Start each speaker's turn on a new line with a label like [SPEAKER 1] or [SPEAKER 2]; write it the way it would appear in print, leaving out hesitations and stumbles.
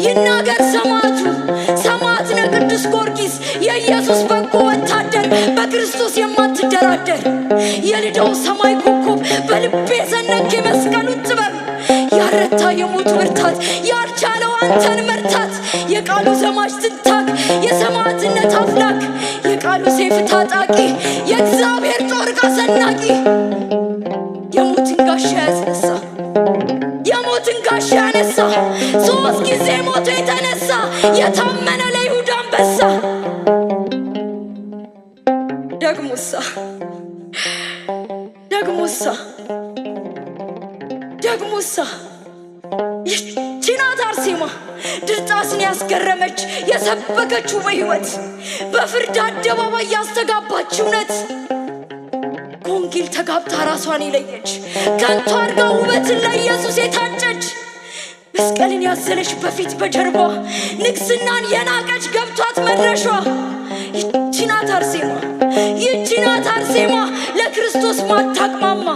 [SPEAKER 1] ይናገር ሰማዕቱ ሰማዕት ነህ ቅዱስ ጊዮርጊስ የኢየሱስ በጎ ወታደር በክርስቶስ የማትደራደር የልዳው ሰማይ ኮከብ በልቤ ዘነክ የመስቀሉ ጥበብ ያረታ የሞቱ ብርታት ያልቻለው አንተን መርታት የቃሉ ዘማች ትንታግ የሰማዕትነት አፍላክ የቃሉ ሰይፍ ታጣቂ የእግዚአብሔር ጦር አሰናቂ የሞትን ጋሻ ያስነሳ የሞትን ጋሻ ያነሳ ሶስት ጊዜ ሞቶ የተነሳ የታመነ ለይሁዳ አንበሳ ደግሞሳ ይህች ናት አርሴማ ድርጣስን ያስገረመች የሰበከችው በሕይወት በፍርድ አደባባይ ያስተጋባች እውነት ከወንጌል ተጋብታ ራሷን የለየች ከንቱ አድርጋ ውበትን ለኢየሱስ የታጨች መስቀልን ያዘለች በፊት በጀርባ ንግስናን የናቀች ገብቷት መድረሿ ይህች ናት አርሴማ ለክርስቶስ ማታቅማማ